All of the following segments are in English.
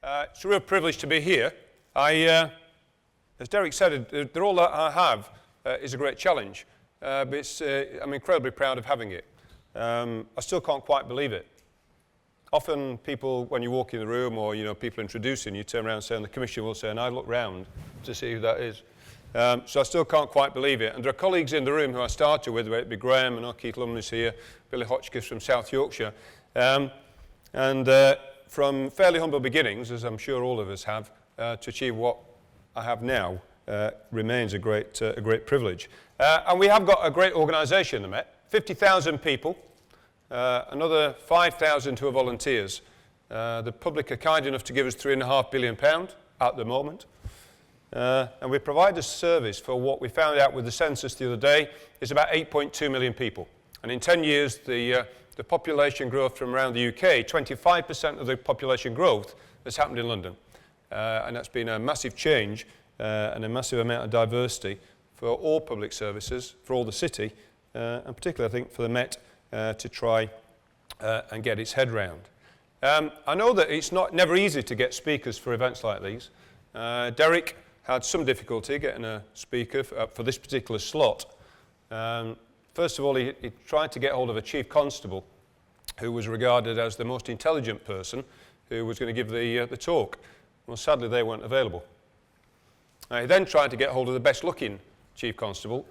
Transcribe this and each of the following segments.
It's a real privilege to be here. As Derek said, the role that I have is a great challenge, but I'm incredibly proud of having it. I still can't quite believe it. Often people, when you walk in the room or people introducing you, turn around and say, and the Commissioner will say, and I look round to see who that is. So I still can't quite believe it. And there are colleagues in the room who I started with, whether it be Graham, and Keith Lumley's here, Billy Hotchkiss from South Yorkshire. From fairly humble beginnings, as I'm sure all of us have, to achieve what I have now remains a great privilege. And we have got a great organisation, the Met, 50,000 people, another 5,000 who are volunteers. The public are kind enough to give us £3.5 billion at the moment. And we provide a service for what we found out with the census the other day is about 8.2 million people. And in 10 years, the population growth from around the UK, 25% of the population growth has happened in London. And that's been a massive change and a massive amount of diversity for all public services, for all the city, and particularly, I think, for the Met to try and get its head round. I know that it's never easy to get speakers for events like these. Derek had some difficulty getting a speaker for this particular slot. First of all, he tried to get hold of a chief constable who was regarded as the most intelligent person who was going to give the talk. Well, sadly, they weren't available. He then tried to get hold of the best-looking chief constable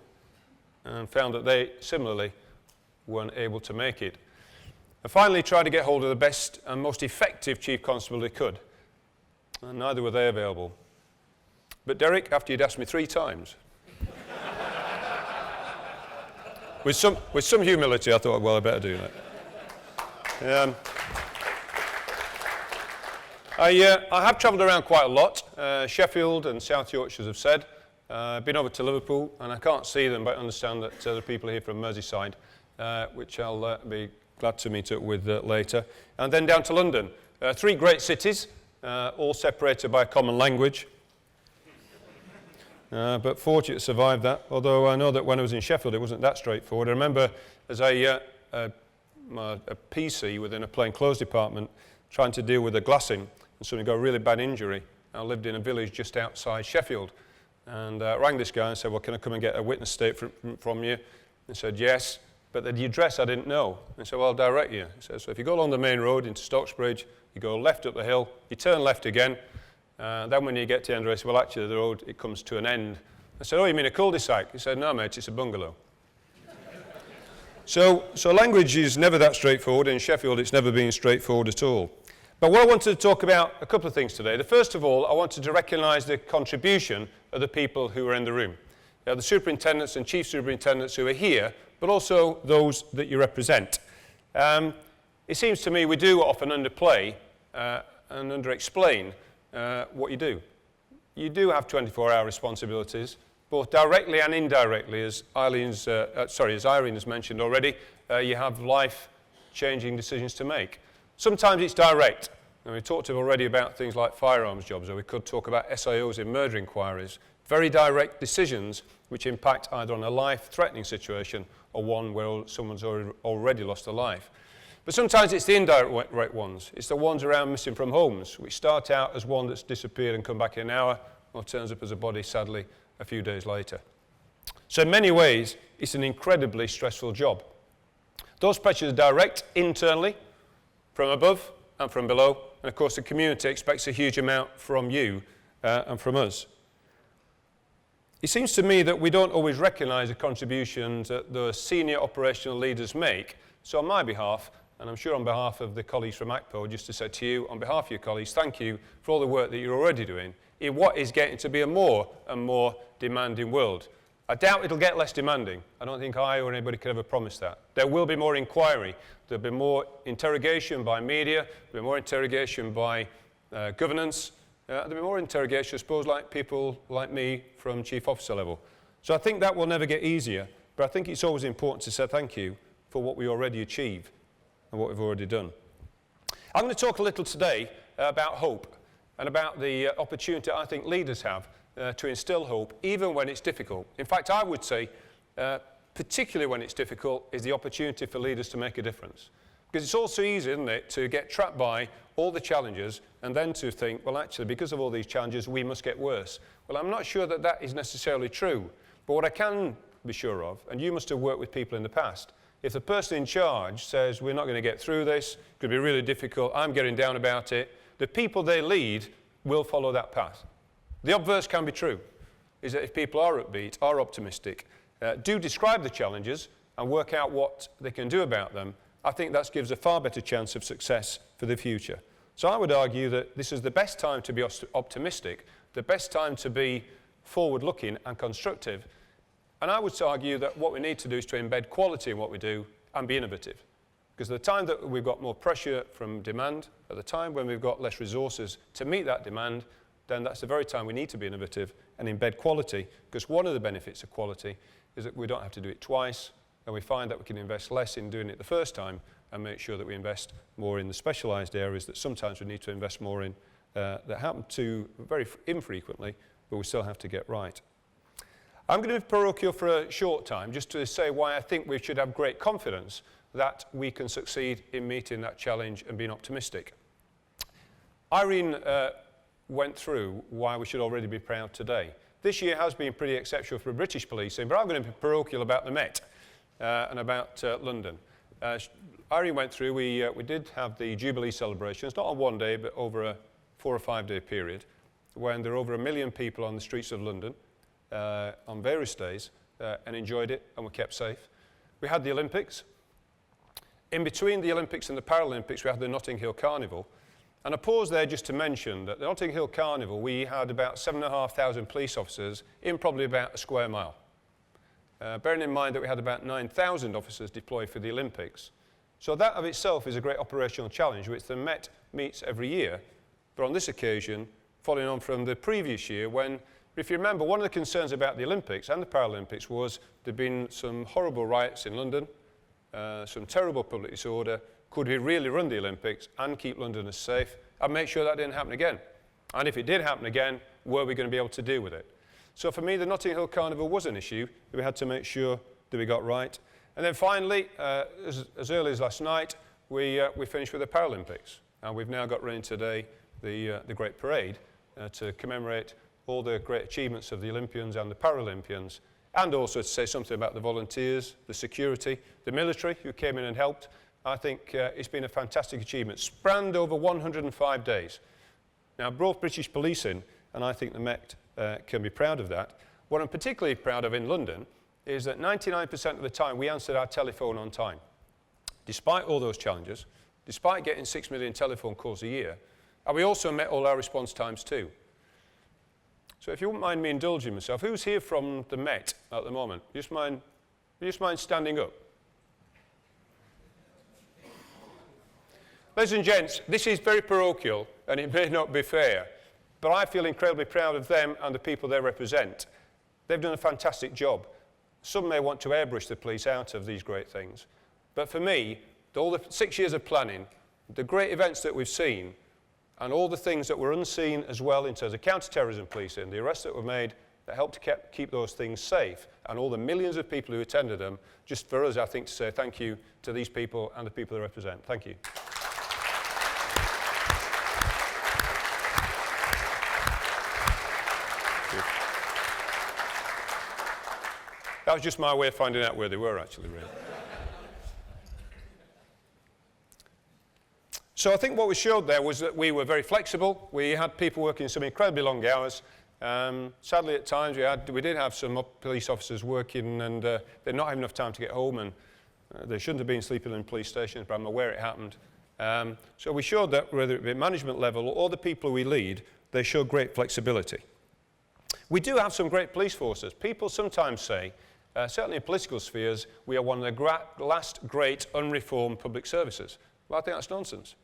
and found that they similarly weren't able to make it. And finally, tried to get hold of the best and most effective chief constable he could, and neither were they available. But Derek, after you'd asked me 3 times, with some humility, I thought, well, I better do that. I have travelled around quite a lot. Sheffield and South Yorkshire, as I've said. I've been over to Liverpool, and I can't see them, but I understand that there are people here from Merseyside, which I'll be glad to meet up with later. And then down to London. 3 great cities, all separated by a common language. But fortunate to survive that, although I know that when I was in Sheffield it wasn't that straightforward. I remember as a PC within a plain clothes department trying to deal with a glassing and suddenly got a really bad injury. I lived in a village just outside Sheffield and rang this guy and said, well, can I come and get a witness statement from you? He said, yes, but the address I didn't know. I said, well, I'll direct you. He said, so if you go along the main road into Stocksbridge, you go left up the hill, you turn left again, then when you get to the end, I said, well, actually, the road, it comes to an end. I said, oh, you mean a cul-de-sac? He said, no, mate, it's a bungalow. So language is never that straightforward. In Sheffield, it's never been straightforward at all. But what I wanted to talk about, a couple of things today. The first of all, I wanted to recognise the contribution of the people who are in the room. The superintendents and chief superintendents who are here, but also those that you represent. It seems to me we do often underplay and underexplain what you do. You do have 24-hour responsibilities, both directly and indirectly, as Irene has mentioned already. You have life-changing decisions to make. Sometimes it's direct, and we talked already about things like firearms jobs, or we could talk about SIOs in murder inquiries. Very direct decisions which impact either on a life-threatening situation or one where someone's already lost a life. But sometimes it's the indirect ones. It's the ones around missing from homes, which start out as one that's disappeared and come back in an hour, or turns up as a body, sadly, a few days later. So in many ways, it's an incredibly stressful job. Those pressures are direct, internally, from above and from below, and of course the community expects a huge amount from you and from us. It seems to me that we don't always recognise the contributions that the senior operational leaders make. So on my behalf, and I'm sure on behalf of the colleagues from ACPO, just to say to you, on behalf of your colleagues, thank you for all the work that you're already doing in what is getting to be a more and more demanding world. I doubt it'll get less demanding. I don't think I or anybody could ever promise that. There will be more inquiry. There'll be more interrogation by media. There'll be more interrogation by governance. There'll be more interrogation, I suppose, like people like me from chief officer level. So I think that will never get easier, but I think it's always important to say thank you for what we already achieve and what we've already done. I'm going to talk a little today about hope and about the opportunity I think leaders have to instill hope, even when it's difficult. In fact, I would say, particularly when it's difficult, is the opportunity for leaders to make a difference. Because it's all so easy, isn't it, to get trapped by all the challenges and then to think, well, actually, because of all these challenges, we must get worse. Well, I'm not sure that that is necessarily true. But what I can be sure of, and you must have worked with people in the past, if the person in charge says, we're not going to get through this, it's going to be really difficult, I'm getting down about it, the people they lead will follow that path. The obverse can be true, is that if people are upbeat, are optimistic, do describe the challenges and work out what they can do about them, I think that gives a far better chance of success for the future. So I would argue that this is the best time to be optimistic, the best time to be forward-looking and constructive. And I would argue that what we need to do is to embed quality in what we do and be innovative. Because at the time that we've got more pressure from demand, at the time when we've got less resources to meet that demand, then that's the very time we need to be innovative and embed quality. Because one of the benefits of quality is that we don't have to do it twice, and we find that we can invest less in doing it the first time and make sure that we invest more in the specialised areas that sometimes we need to invest more in that happen to very infrequently, but we still have to get right. I'm going to be parochial for a short time just to say why I think we should have great confidence that we can succeed in meeting that challenge and being optimistic. Irene went through why we should already be proud today. This year has been pretty exceptional for British policing, but I'm going to be parochial about the Met and about London. Irene went through, we did have the Jubilee celebrations, not on one day, but over a 4 or 5 day period, when there were over 1 million people on the streets of London on various days and enjoyed it and were kept safe. We had the Olympics. In between the Olympics and the Paralympics, we had the Notting Hill Carnival. And I pause there just to mention that the Notting Hill Carnival, we had about 7,500 police officers in probably about a square mile. Bearing in mind that we had about 9,000 officers deployed for the Olympics. So that of itself is a great operational challenge, which the Met meets every year. But on this occasion, following on from the previous year, when, if you remember, one of the concerns about the Olympics and the Paralympics was there'd been some horrible riots in London, some terrible public disorder. Could we really run the Olympics and keep Londoners safe and make sure that didn't happen again? And if it did happen again, were we going to be able to deal with it? So for me, the Notting Hill Carnival was an issue that we had to make sure that we got right. And then finally, as early as last night, we finished with the Paralympics. And we've now got running today the Great Parade to commemorate all the great achievements of the Olympians and the Paralympians, and also to say something about the volunteers, the security, the military who came in and helped. I think it's been a fantastic achievement, spanned over 105 days. Now, both British policing, and I think the Met can be proud of that. What I'm particularly proud of in London is that 99% of the time we answered our telephone on time. Despite all those challenges, despite getting 6 million telephone calls a year, and we also met all our response times too. So if you wouldn't mind me indulging myself, who's here from the Met at the moment? You just mind standing up? Ladies and gents, this is very parochial, and it may not be fair, but I feel incredibly proud of them and the people they represent. They've done a fantastic job. Some may want to airbrush the police out of these great things, but for me, all the 6 years of planning, the great events that we've seen, and all the things that were unseen as well in terms of counter-terrorism policing, the arrests that were made that helped to keep those things safe, and all the millions of people who attended them, just for us, I think, to say thank you to these people and the people they represent. Thank you. That was just my way of finding out where they were, actually, really. So I think what we showed there was that we were very flexible. We had people working some incredibly long hours. Sadly, at times, we did have some police officers working and they'd not have enough time to get home, and they shouldn't have been sleeping in police stations, but I'm aware it happened. So we showed that whether it be at management level or the people we lead, they show great flexibility. We do have some great police forces. People sometimes say, certainly in political spheres, we are one of the last great unreformed public services. Well, I think that's nonsense.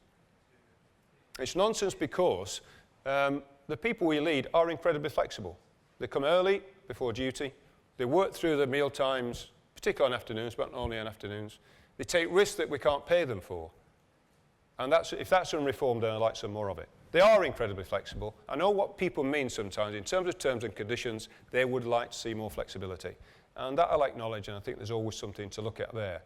It's nonsense because the people we lead are incredibly flexible. They come early before duty. They work through the meal times, particularly on afternoons, but not only on afternoons. They take risks that we can't pay them for. And if that's unreformed, then I'd like some more of it. They are incredibly flexible. I know what people mean sometimes. In terms of terms and conditions, they would like to see more flexibility. And that I'll acknowledge, and I think there's always something to look at there.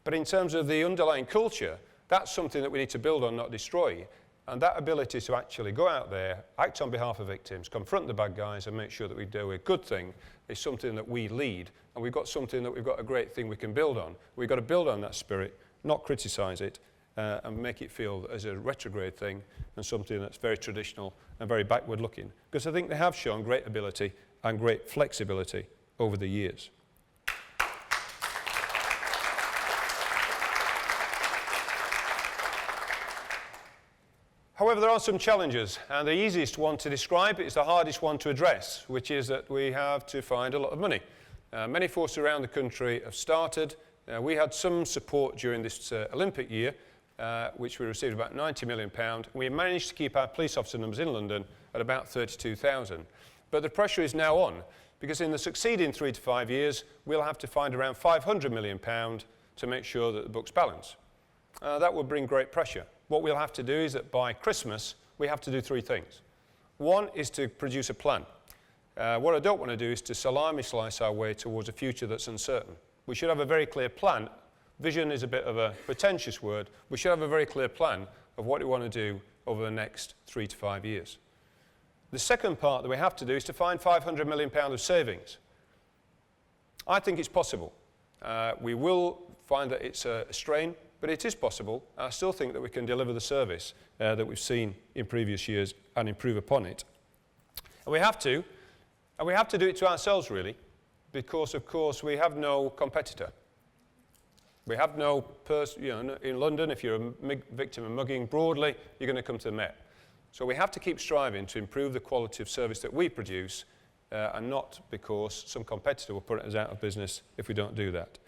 But in terms of the underlying culture, That's something that we need to build on, not destroy. And that ability to actually go out there, act on behalf of victims, confront the bad guys and make sure that we do a good thing is something that we lead. And we've got something that we've got a great thing we can build on. We've got to build on that spirit, not criticise it, and make it feel as a retrograde thing and something that's very traditional and very backward looking. Because I think they have shown great ability and great flexibility over the years. However, there are some challenges, and the easiest one to describe is the hardest one to address, which is that we have to find a lot of money. Many forces around the country have started. We had some support during this Olympic year, which we received about £90 million. We managed to keep our police officer numbers in London at about 32,000. But the pressure is now on, because in the succeeding 3 to 5 years, we'll have to find around £500 million to make sure that the books balance. That will bring great pressure. What we'll have to do is that by Christmas, we have to do 3 things. One is to produce a plan. What I don't want to do is to salami slice our way towards a future that's uncertain. We should have a very clear plan. Vision is a bit of a pretentious word. We should have a very clear plan of what we want to do over the next 3 to 5 years. The second part that we have to do is to find £500 million of savings. I think it's possible. We will find that it's a strain, but it is possible. I still think that we can deliver the service that we've seen in previous years and improve upon it. And we have to do it to ourselves, really, because, of course, we have no competitor. We have no person, in London, if you're a victim of mugging broadly, you're going to come to the Met. So we have to keep striving to improve the quality of service that we produce, and not because some competitor will put us out of business if we don't do that.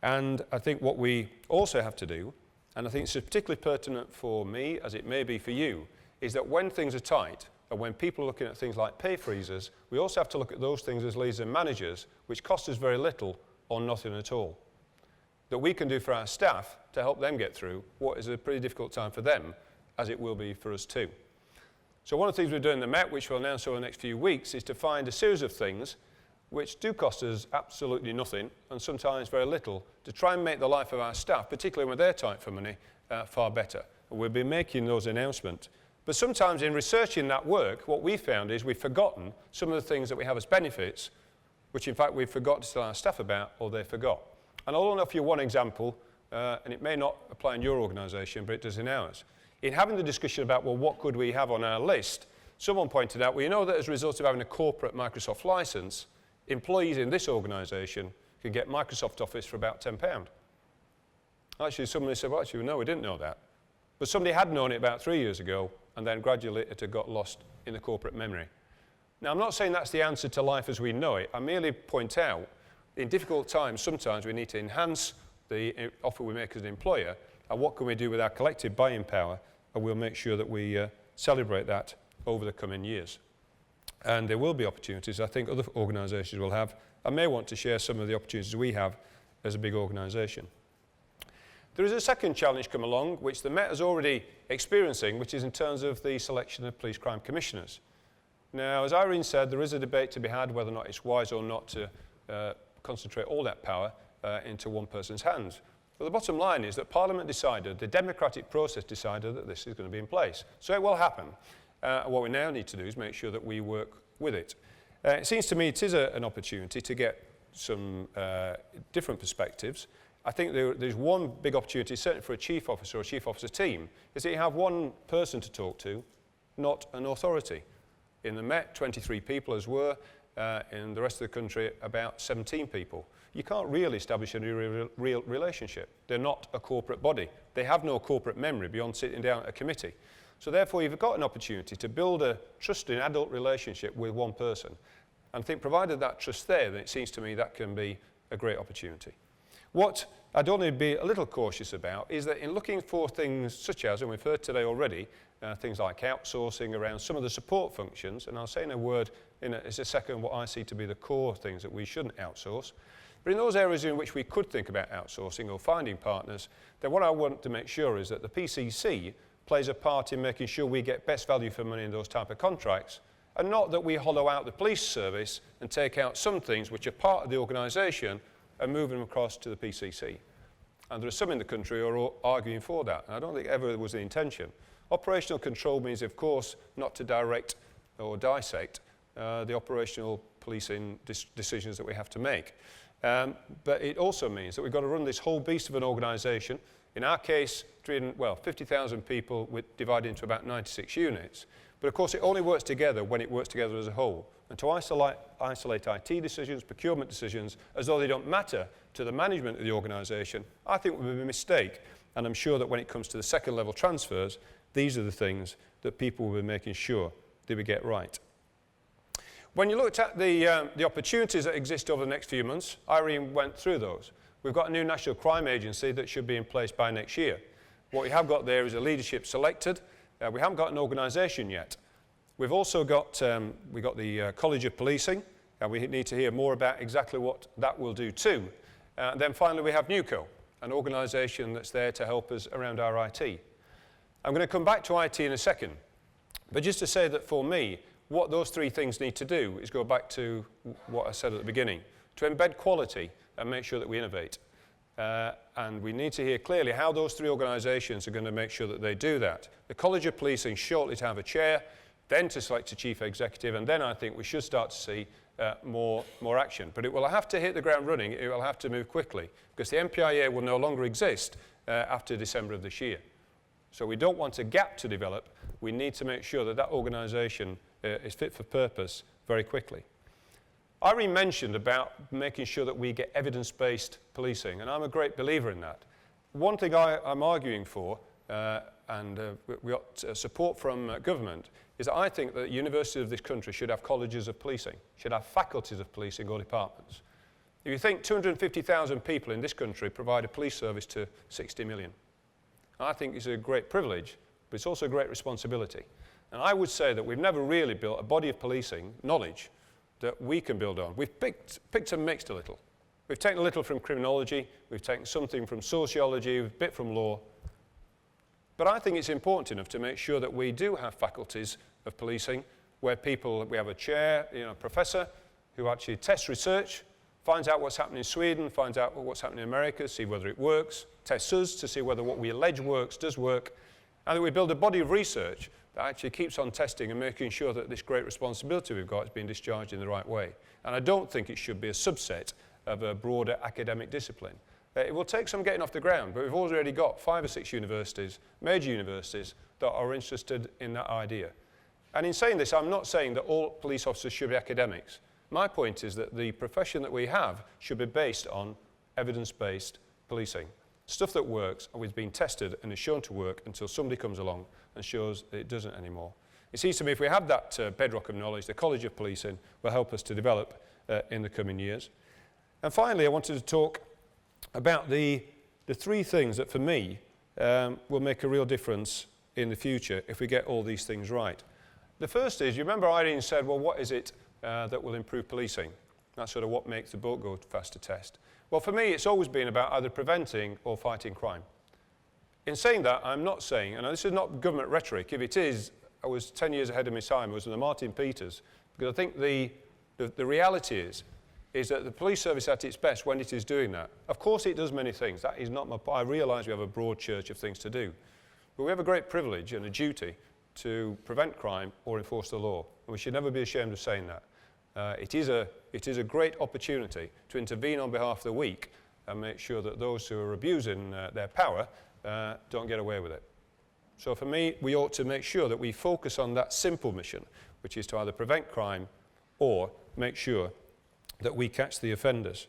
And I think what we also have to do, and I think it's particularly pertinent for me, as it may be for you, is that when things are tight, and when people are looking at things like pay freezes, we also have to look at those things as leaders and managers, which cost us very little or nothing at all, that we can do for our staff to help them get through what is a pretty difficult time for them, as it will be for us too. So one of the things we're doing in the Met, which we'll announce over the next few weeks, is to find a series of things which do cost us absolutely nothing, and sometimes very little, to try and make the life of our staff, particularly when they're tight for money, far better. And we'll be making those announcements. But sometimes in researching that work, what we found is we've forgotten some of the things that we have as benefits, which in fact we forgot to tell our staff about, or they forgot. And I'll only offer you one example, and it may not apply in your organisation, but it does in ours. In having the discussion about, well, what could we have on our list, someone pointed out, well, you know that as a result of having a corporate Microsoft license, employees in this organisation can get Microsoft Office for about £10. Actually, somebody said, well, actually, no, we didn't know that. But somebody had known it about 3 years ago, and then gradually it had got lost in the corporate memory. Now, I'm not saying that's the answer to life as we know it. I merely point out, in difficult times, sometimes we need to enhance the offer we make as an employer, and what can we do with our collective buying power, and we'll make sure that we celebrate that over the coming years. And there will be opportunities I think other organisations will have. I may want to share some of the opportunities we have as a big organisation. There is a second challenge come along, which the Met is already experiencing, which is in terms of the selection of police crime commissioners. Now, as Irene said, there is a debate to be had whether or not it's wise or not to concentrate all that power into one person's hands. But the bottom line is that Parliament decided, the democratic process decided that this is going to be in place. So it will happen. What we now need to do is make sure that we work with it. It seems to me it is an opportunity to get some different perspectives. I think there's one big opportunity, certainly for a chief officer or a chief officer team, is that you have one person to talk to, not an authority. In the Met, 23 people as were. In the rest of the country, about 17 people. You can't really establish a real relationship. They're not a corporate body. They have no corporate memory beyond sitting down at a committee. So therefore, you've got an opportunity to build a trusting adult relationship with one person. And I think provided that trust there, then it seems to me that can be a great opportunity. What I don't need to be a little cautious about is that in looking for things such as, and we've heard today already, things like outsourcing around some of the support functions, and I'll say in a word in a second what I see to be the core things that we shouldn't outsource. But in those areas in which we could think about outsourcing or finding partners, then what I want to make sure is that the PCC plays a part in making sure we get best value for money in those type of contracts, and not that we hollow out the police service and take out some things which are part of the organisation and move them across to the PCC. And there are some in the country who are arguing for that. And I don't think ever was the intention. Operational control means, of course, not to direct or dissect the operational policing decisions that we have to make. But it also means that we've got to run this whole beast of an organisation. In our case, 50,000 people divided into about 96 units. But of course, it only works together when it works together as a whole. And to isolate IT decisions, procurement decisions, as though they don't matter to the management of the organisation, I think would be a mistake. And I'm sure that when it comes to the second level transfers, these are the things that people will be making sure that we get right. When you looked at the opportunities that exist over the next few months, Irene went through those. We've got a new National Crime Agency that should be in place by next year. What we have got there is a leadership selected. We haven't got an organisation yet. We've also got, the College of Policing, and we need to hear more about exactly what that will do too. And then finally we have NUCO, an organisation that's there to help us around our IT. I'm going to come back to IT in a second, but just to say that for me, what those three things need to do is go back to what I said at the beginning, to embed quality and make sure that we innovate. And we need to hear clearly how those three organisations are going to make sure that they do that. The College of Policing shortly to have a chair, then to select a chief executive, and then I think we should start to see more action. But it will have to hit the ground running, it will have to move quickly, because the MPIA will no longer exist after December of this year. So we don't want a gap to develop, we need to make sure that that organisation is fit for purpose very quickly. Irene mentioned about making sure that we get evidence-based policing, and I'm a great believer in that. One thing I'm arguing for, and we got support from government, is that I think that universities of this country should have colleges of policing, should have faculties of policing or departments. If you think 250,000 people in this country provide a police service to 60 million, I think it's a great privilege, but it's also a great responsibility. And I would say that we've never really built a body of policing knowledge that we can build on. We've picked and mixed a little. We've taken a little from criminology, we've taken something from sociology, a bit from law. But I think it's important enough to make sure that we do have faculties of policing where we have a chair, a professor who actually tests research, finds out what's happening in Sweden, finds out what's happening in America, see whether it works, tests us to see whether what we allege works does work, and that we build a body of research that actually keeps on testing and making sure that this great responsibility we've got is being discharged in the right way. And I don't think it should be a subset of a broader academic discipline. It will take some getting off the ground, but we've already got 5 or 6 universities, major universities, that are interested in that idea. And in saying this, I'm not saying that all police officers should be academics. My point is that the profession that we have should be based on evidence-based policing. Stuff that works and is being tested and is shown to work until somebody comes along and shows that it doesn't anymore. It seems to me if we have that bedrock of knowledge, the College of Policing will help us to develop in the coming years. And finally, I wanted to talk about the 3 things that for me will make a real difference in the future if we get all these things right. The first is, you remember Irene said, well, what is it that will improve policing? That's sort of what makes the boat go faster test. Well, for me, it's always been about either preventing or fighting crime. In saying that, I'm not saying, and this is not government rhetoric, if it is, I was 10 years ahead of my time, I was under Martin Peters, because I think the reality is that the police service at its best when it is doing that. Of course it does many things, that is not my, I realise we have a broad church of things to do, but we have a great privilege and a duty to prevent crime or enforce the law, and we should never be ashamed of saying that. It is a great opportunity to intervene on behalf of the weak and make sure that those who are abusing their power don't get away with it. So for me, we ought to make sure that we focus on that simple mission, which is to either prevent crime or make sure that we catch the offenders.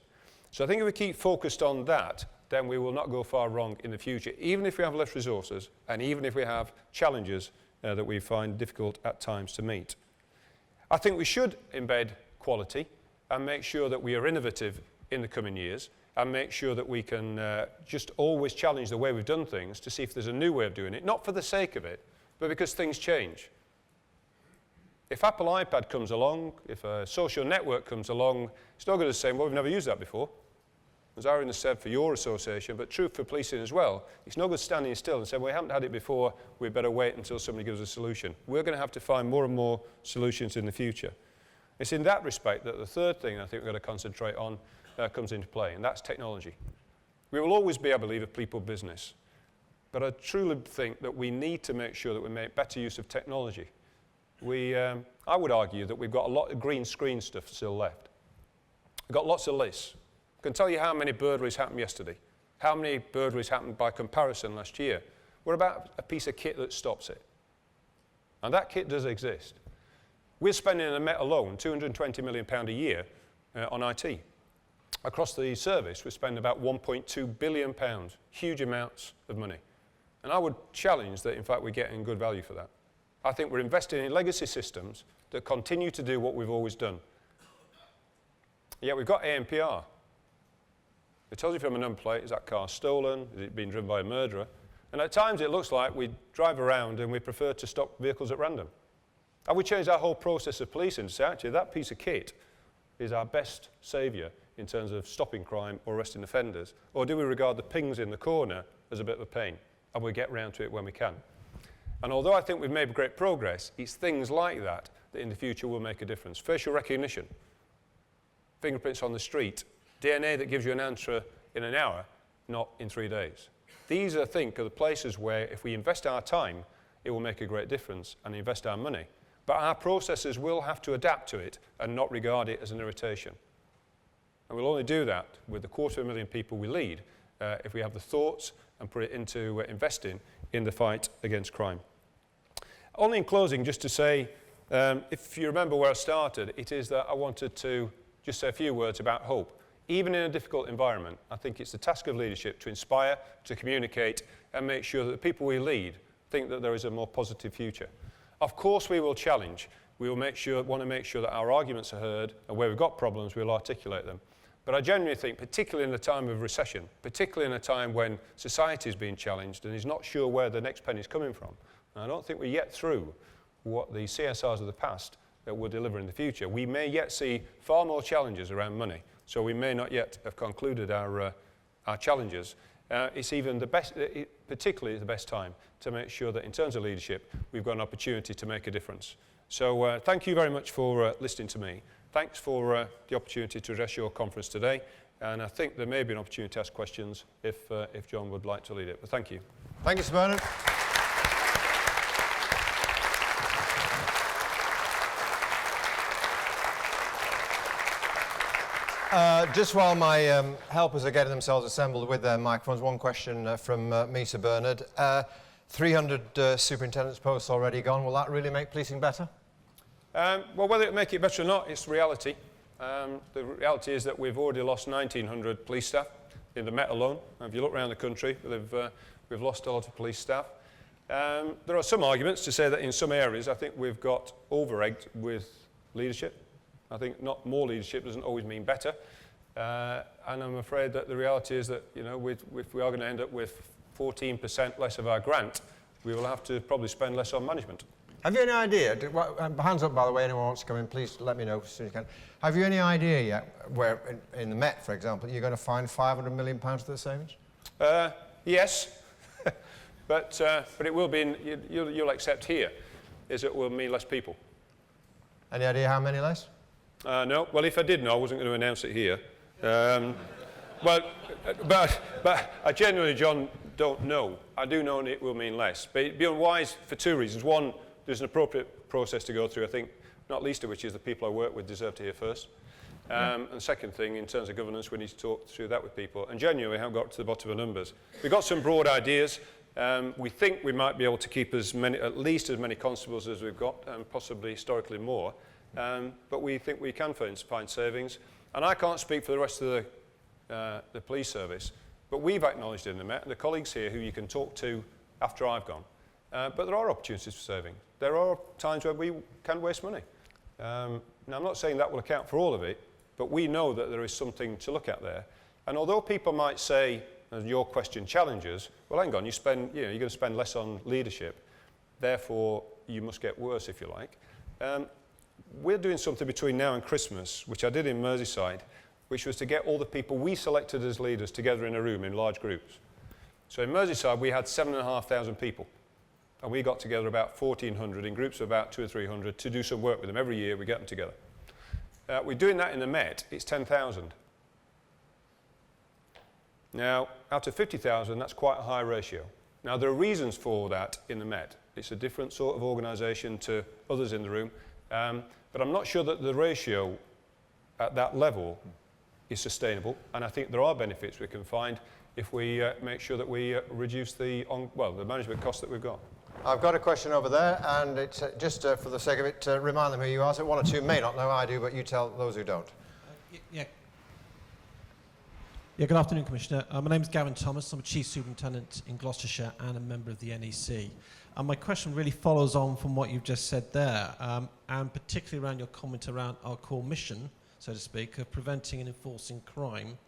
So I think if we keep focused on that, then we will not go far wrong in the future, even if we have less resources and even if we have challenges that we find difficult at times to meet. I think we should embed quality and make sure that we are innovative in the coming years and make sure that we can just always challenge the way we've done things to see if there's a new way of doing it, not for the sake of it, but because things change. If Apple iPad comes along, if a social network comes along, it's not going to say, well, we've never used that before. As Aaron has said for your association, but true for policing as well, it's no good standing still and saying, well, we haven't had it before, we better wait until somebody gives us a solution. We're going to have to find more and more solutions in the future. It's in that respect that the third thing I think we've got to concentrate on comes into play, and that's technology. We will always be, I believe, a people business. But I truly think that we need to make sure that we make better use of technology. I would argue that we've got a lot of green screen stuff still left. We've got lots of lists. I can tell you how many burglaries happened yesterday, how many burglaries happened by comparison last year. We're about a piece of kit that stops it. And that kit does exist. We're spending in the Met alone £220 million a year on IT. Across the service, we spend about £1.2 billion, huge amounts of money. And I would challenge that, in fact, we're getting good value for that. I think we're investing in legacy systems that continue to do what we've always done. Yet we've got ANPR. It tells you from a number plate, is that car stolen? Is it being driven by a murderer? And at times it looks like we drive around and we prefer to stop vehicles at random. Have we changed our whole process of policing to say, actually, that piece of kit is our best saviour in terms of stopping crime or arresting offenders? Or do we regard the pings in the corner as a bit of a pain, and we get round to it when we can? And although I think we've made great progress, it's things like that that in the future will make a difference. Facial recognition, fingerprints on the street, DNA that gives you an answer in an hour, not in 3 days. These, I think, are the places where if we invest our time, it will make a great difference, and invest our money. But our processes will have to adapt to it and not regard it as an irritation. And we'll only do that with the 250,000 people we lead if we have the thoughts and put it into investing in the fight against crime. Only in closing, just to say, if you remember where I started, it is that I wanted to just say a few words about hope. Even in a difficult environment, I think it's the task of leadership to inspire, to communicate, and make sure that the people we lead think that there is a more positive future. Of course we will challenge. We will want to make sure that our arguments are heard, and where we've got problems, we'll articulate them. But I genuinely think, particularly in a time of recession, particularly in a time when society is being challenged and is not sure where the next penny is coming from, and I don't think we're yet through what the CSRs of the past that will deliver in the future. We may yet see far more challenges around money, so we may not yet have concluded our challenges. It's even the best, particularly the best time to make sure that in terms of leadership, we've got an opportunity to make a difference. So thank you very much for listening to me. Thanks for the opportunity to address your conference today. And I think there may be an opportunity to ask questions if John would like to lead it. But thank you. Thank you, Sir Bernard. Just while my helpers are getting themselves assembled with their microphones, one question from me, Sir Bernard. 300 superintendents posts already gone. Will that really make policing better? Well, whether it make it better or not, it's reality. The reality is that we've already lost 1,900 police staff in the Met alone. If you look around the country, we've lost a lot of police staff. There are some arguments to say that in some areas, I think we've got over-egged with leadership. I think not more leadership doesn't always mean better. And I'm afraid that the reality is that, you know, if we are going to end up with 14% less of our grant, we will have to probably spend less on management. Have you any idea, hands up by the way, anyone wants to come in, please let me know as soon as you can. Have you any idea yet where, in the Met, for example, you're going to find £500 million worth of savings? Yes, but it will be, you'll accept here, is it will mean less people. Any idea how many less? No, well, if I did know, I wasn't going to announce it here. But I genuinely, John, don't know. I do know it will mean less. But it'd be unwise for two reasons. One, there's an appropriate process to go through, I think, not least of which is the people I work with deserve to hear first. And the second thing, in terms of governance, we need to talk through that with people. And genuinely, we haven't got to the bottom of the numbers. We've got some broad ideas. We think we might be able to keep at least as many constables as we've got, and possibly historically more. But we think we can find savings. And I can't speak for the rest of the police service, but we've acknowledged in the Met, and the colleagues here who you can talk to after I've gone. But there are opportunities for saving. There are times where we can waste money. Now, I'm not saying that will account for all of it, but we know that there is something to look at there. And although people might say, as your question challenges, well, hang on, you're going to spend less on leadership, therefore you must get worse, if you like. We're doing something between now and Christmas, which I did in Merseyside, which was to get all the people we selected as leaders together in a room in large groups. So in Merseyside, we had 7,500 people. And we got together about 1,400 in groups of about 200 or 300 to do some work with them. Every year, we get them together. We're doing that in the Met. It's 10,000. Now, out of 50,000, that's quite a high ratio. Now, there are reasons for that in the Met. It's a different sort of organisation to others in the room, but I'm not sure that the ratio at that level is sustainable, and I think there are benefits we can find if we make sure that we reduce the management costs that we've got. I've got a question over there, and it's just for the sake of it, remind them who you are. So one or two may not know, I do, but you tell those who don't. Yeah, good afternoon, Commissioner. My name is Gavin Thomas. I'm a Chief Superintendent in Gloucestershire and a member of the NEC. My question really follows on from what you've just said there, and particularly around your comment around our core mission, so to speak, of preventing and enforcing crime,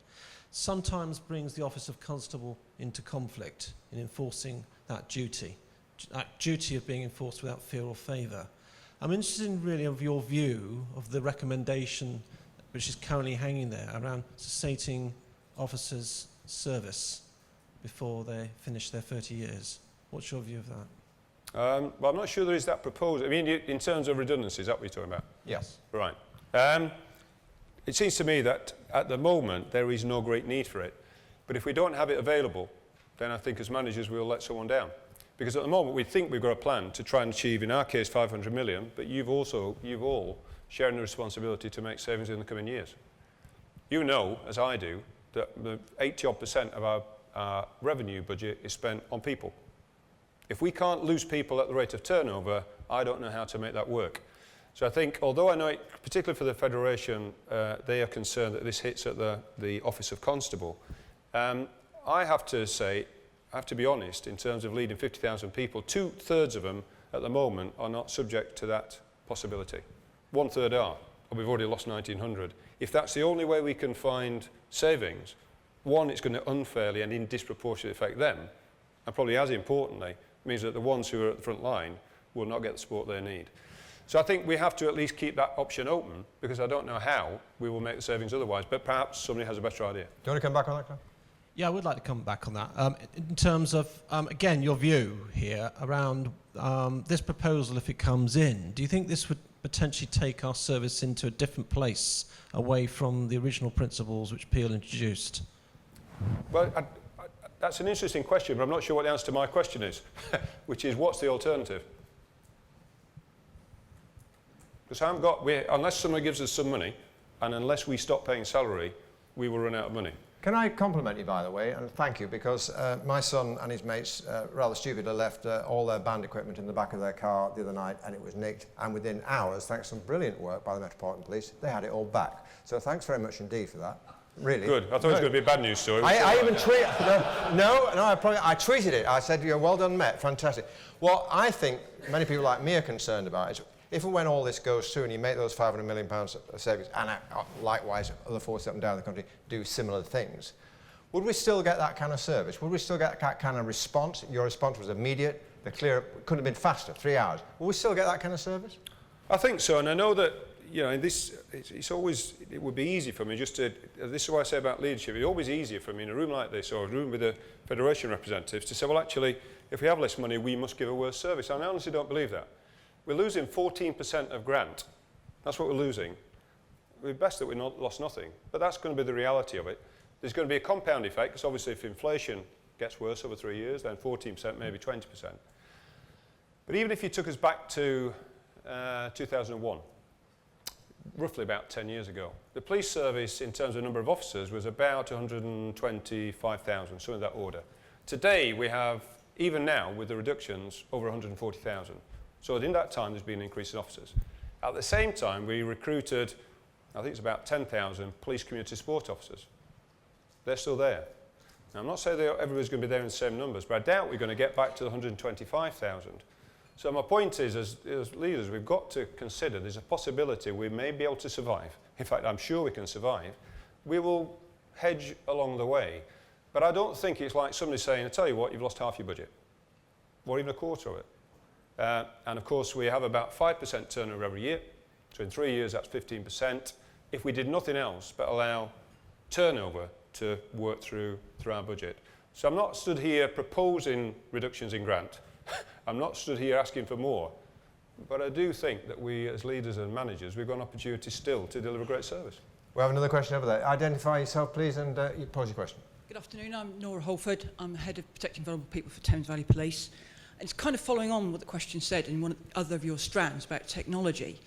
sometimes brings the Office of Constable into conflict in enforcing that duty of being enforced without fear or favour. I'm interested in really of your view of the recommendation which is currently hanging there around sustaining officers' service before they finish their 30 years. What's your view of that? Well, I'm not sure there is that proposal. I mean, in terms of redundancy, is that what you're talking about? Yes. Right. It seems to me that at the moment there is no great need for it. But if we don't have it available, then I think as managers we'll let someone down. Because at the moment we think we've got a plan to try and achieve, in our case, 500 million, but you've all sharing the responsibility to make savings in the coming years. You know, as I do, that the 80% of our revenue budget is spent on people. If we can't lose people at the rate of turnover, I don't know how to make that work. So I think, although I know it, particularly for the Federation, they are concerned that this hits at the Office of Constable, I have to be honest, in terms of leading 50,000 people, 2/3 of them at the moment are not subject to that possibility. 1/3 are, and we've already lost 1,900. If that's the only way we can find savings, one, it's going to unfairly and in disproportionate affect them, and probably as importantly, means that the ones who are at the front line will not get the support they need. So I think we have to at least keep that option open, because I don't know how we will make the savings otherwise, but perhaps somebody has a better idea. Do you want to come back on that, Clive? Yeah, I would like to come back on that. In terms of, again, your view here around this proposal, if it comes in, do you think this would potentially take our service into a different place away from the original principles which Peel introduced? Well, that's an interesting question, but I'm not sure what the answer to my question is, which is what's the alternative? Because unless somebody gives us some money, and unless we stop paying salary, we will run out of money. Can I compliment you, by the way, and thank you, because my son and his mates rather stupidly left all their band equipment in the back of their car the other night, and it was nicked, and within hours, thanks to some brilliant work by the Metropolitan Police, they had it all back. So thanks very much indeed for that. Really. Good. I thought it was going to be a bad news story. I even tweeted. I tweeted it. I said, well done, Met, fantastic. What I think many people like me are concerned about is if and when all this goes through and you make those £500 million savings, and likewise other forces up and down the country do similar things, would we still get that kind of service? Would we still get that kind of response? Your response was immediate, the clear, couldn't have been faster, 3 hours. Will we still get that kind of service? I think so, and I know that, you know, it would be easy for me just to, this is what I say about leadership, it's always easier for me in a room like this or a room with the Federation representatives to say, well, actually, if we have less money, we must give a worse service. And I honestly don't believe that. We're losing 14% of grant. That's what we're losing. It would be best that we lost nothing, but that's going to be the reality of it. There's going to be a compound effect, because obviously if inflation gets worse over 3 years, then 14%, maybe 20%. But even if you took us back to 2001, roughly about 10 years ago, the police service in terms of number of officers was about 125,000, something of that order. Today we have, even now with the reductions, over 140,000. So in that time there's been an increase in officers. At the same time we recruited, I think it's about 10,000 police community support officers. They're still there. Now I'm not saying everybody's going to be there in the same numbers, but I doubt we're going to get back to the 125,000. So my point is, as leaders, we've got to consider there's a possibility we may be able to survive. In fact, I'm sure we can survive. We will hedge along the way. But I don't think it's like somebody saying, I tell you what, you've lost half your budget, or even a quarter of it. And of course, we have about 5% turnover every year. So in 3 years, that's 15%. If we did nothing else but allow turnover to work through our budget. So I'm not stood here proposing reductions in grant. I'm not stood here asking for more. But I do think that we, as leaders and managers, we've got an opportunity still to deliver great service. We have another question over there. Identify yourself, please, and you pose your question. Good afternoon, I'm Nora Holford. I'm Head of Protecting Vulnerable People for Thames Valley Police. And it's kind of following on what the question said in one of the other of your strands about technology.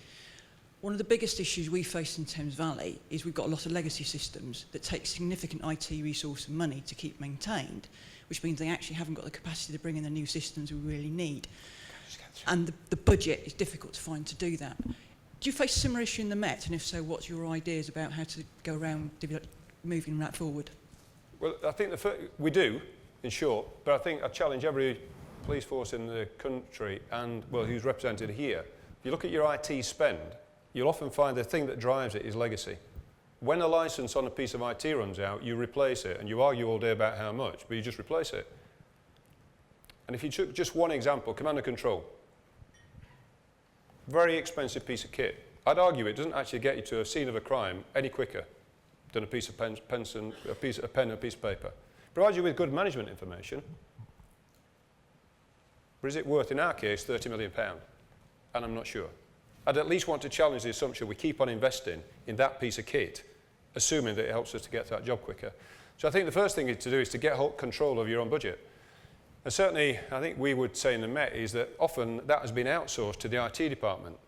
One of the biggest issues we face in Thames Valley is we've got a lot of legacy systems that take significant IT resource and money to keep maintained, which means they actually haven't got the capacity to bring in the new systems we really need. And the budget is difficult to find to do that. Do you face a similar issue in the Met? And if so, what's your ideas about how to go around moving that forward? Well, I think we do, in short, but I think I challenge every police force in the country and, well, who's represented here. If you look at your IT spend, you'll often find the thing that drives it is legacy. When a license on a piece of IT runs out, you replace it, and you argue all day about how much, but you just replace it. And if you took just one example, command and control, very expensive piece of kit. I'd argue it doesn't actually get you to a scene of a crime any quicker than a piece of pen and a piece of paper. Provides you with good management information, but is it worth, in our case, £30 million? And I'm not sure. I'd at least want to challenge the assumption we keep on investing in that piece of kit, assuming that it helps us to get to that job quicker. So I think the first thing to do is to get control of your own budget. And certainly, I think we would say in the Met is that often that has been outsourced to the IT department.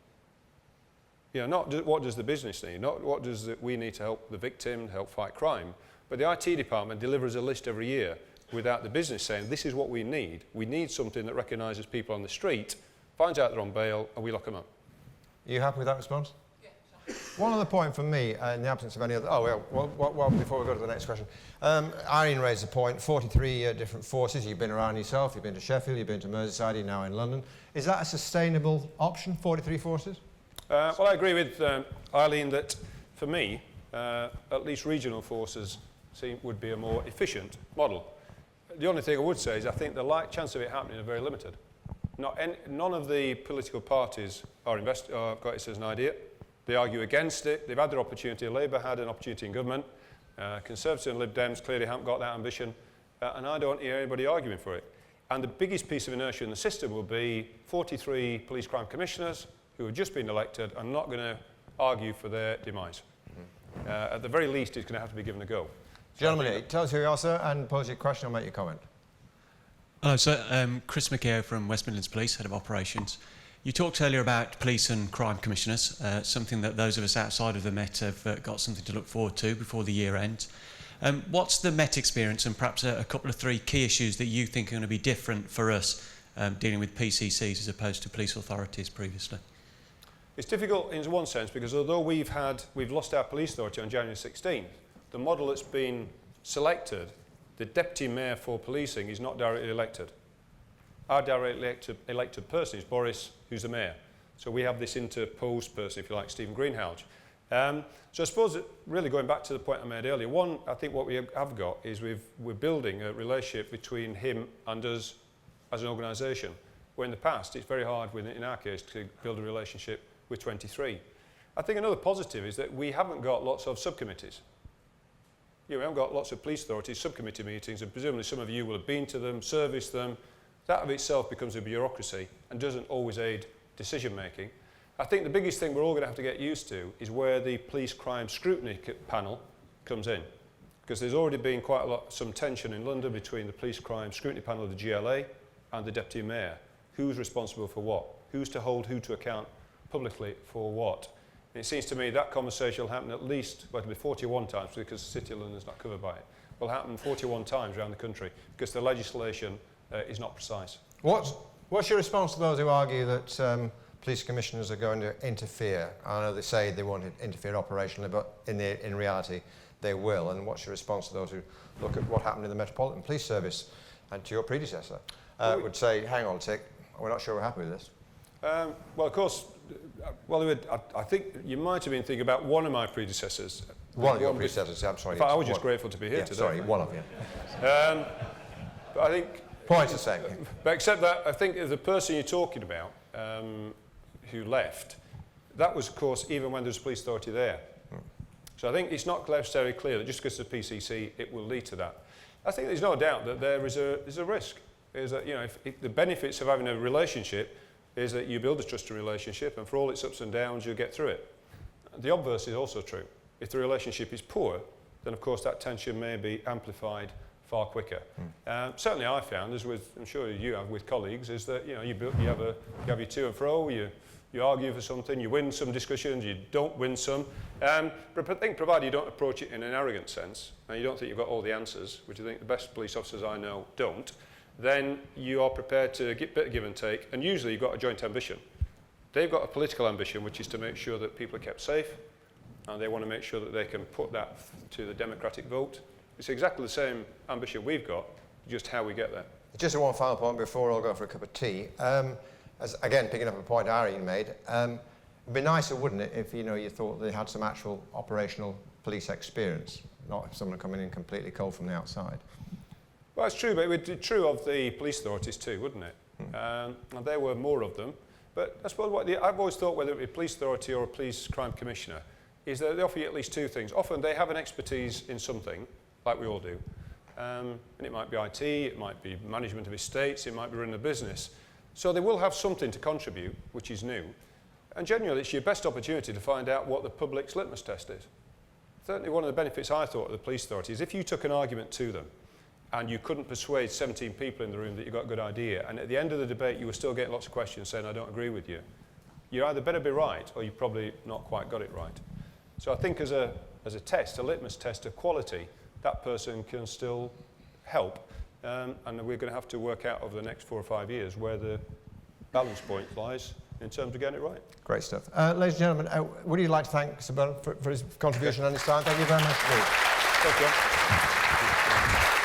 You know, not what does the business need, not what does we need to help the victim, help fight crime, but the IT department delivers a list every year without the business saying, this is what we need. We need something that recognises people on the street, finds out they're on bail, and we lock them up. Are you happy with that response? Yeah. One other point from me, in the absence of any other... Oh, well, before we go to the next question. Irene raised a point, 43 different forces. You've been around yourself, you've been to Sheffield, you've been to Merseyside, you're now in London. Is that a sustainable option, 43 forces? Well, I agree with Eileen that, for me, at least regional forces would be a more efficient model. The only thing I would say is I think the chance of it happening are very limited. None of the political parties have got it as an idea. They argue against it. They've had their opportunity. Labour had an opportunity in government. Conservatives and Lib Dems clearly haven't got that ambition. And I don't hear anybody arguing for it. And the biggest piece of inertia in the system will be 43 police crime commissioners who have just been elected and not going to argue for their demise. At the very least, it's going to have to be given a go. Gentlemen, tell us who you are, sir, and pose your question or make your comment. Hello, sir. Chris McKeough from West Midlands Police, Head of Operations. You talked earlier about police and crime commissioners, something that those of us outside of the Met have got something to look forward to before the year ends. What's the Met experience and perhaps a couple of three key issues that you think are going to be different for us dealing with PCCs as opposed to police authorities previously? It's difficult in one sense because although we've lost our police authority on January 16th, the model that's been selected, the deputy mayor for policing, is not directly elected. Our directly elected person is Boris, who's the mayor. So we have this interposed person, if you like, Stephen Greenhalgh. So I suppose that really going back to the point I made earlier, one, I think what we have got is we're building a relationship between him and us as an organisation, where in the past it's very hard, in our case, to build a relationship with 23. I think another positive is that we haven't got lots of subcommittees. We haven't got lots of police authorities, subcommittee meetings, and presumably some of you will have been to them, serviced them. That of itself becomes a bureaucracy and doesn't always aid decision making. I think the biggest thing we're all going to have to get used to is where the police crime scrutiny panel comes in. Because there's already been quite some tension in London between the police crime scrutiny panel of the GLA and the deputy mayor. Who's responsible for what? Who's to hold who to account publicly for what? And it seems to me that conversation will happen at least, well, it'll be 41 times because the City of London is not covered by it. Will happen 41 times around the country because the legislation is not precise. What's your response to those who argue that police commissioners are going to interfere? I know they say they won't interfere operationally, but in reality they will. And what's your response to those who look at what happened in the Metropolitan Police Service and to your predecessor? Would say, hang on a tick, we're not sure we're happy with this. Well, of course, I think you might have been thinking about one of my predecessors. One of your predecessors, I'm sorry. In fact, I was just grateful to be here today. Sorry, one of you. But I think... Points the same. But except that, I think the person you're talking about who left, that was, of course, even when there was a police authority there. So I think it's not necessarily clear that just because it's a PCC, it will lead to that. I think there's no doubt that there is a risk. Is that, you know, if the benefits of having a relationship is that you build a trusted relationship, and for all its ups and downs, you'll get through it. The obverse is also true. If the relationship is poor, then of course that tension may be amplified far quicker. Certainly I found, as with, I'm sure you have with colleagues, is that you have your to and fro, you argue for something, you win some discussions, you don't win some. But I think provided you don't approach it in an arrogant sense, and you don't think you've got all the answers, which I think the best police officers I know don't, then you are prepared to get a bit of give and take, and usually you've got a joint ambition. They've got a political ambition, which is to make sure that people are kept safe, and they want to make sure that they can put that to the democratic vote. It's exactly the same ambition we've got, just how we get there. Just one final point before we all go for a cup of tea. Again, picking up a point Irene made, it'd be nicer, wouldn't it, if you thought they had some actual operational police experience, not someone coming in completely cold from the outside. Well, it's true, but it would be true of the police authorities too, wouldn't it? And there were more of them. But I suppose I've always thought, whether it be a police authority or a police crime commissioner, is that they offer you at least two things. Often they have an expertise in something, like we all do. And it might be IT, it might be management of estates, it might be running a business. So they will have something to contribute, which is new. And generally, it's your best opportunity to find out what the public's litmus test is. Certainly one of the benefits I thought of the police authority is if you took an argument to them and you couldn't persuade 17 people in the room that you got a good idea, and at the end of the debate you were still getting lots of questions saying, I don't agree with you, you either better be right or you've probably not quite got it right. So I think as a test, a litmus test of quality, that person can still help. And we're going to have to work out over the next 4 or 5 years where the balance point lies in terms of getting it right. Great stuff. Ladies and gentlemen, would you like to thank Sir Bernard for his contribution and his time? Thank you very much indeed. Thank you.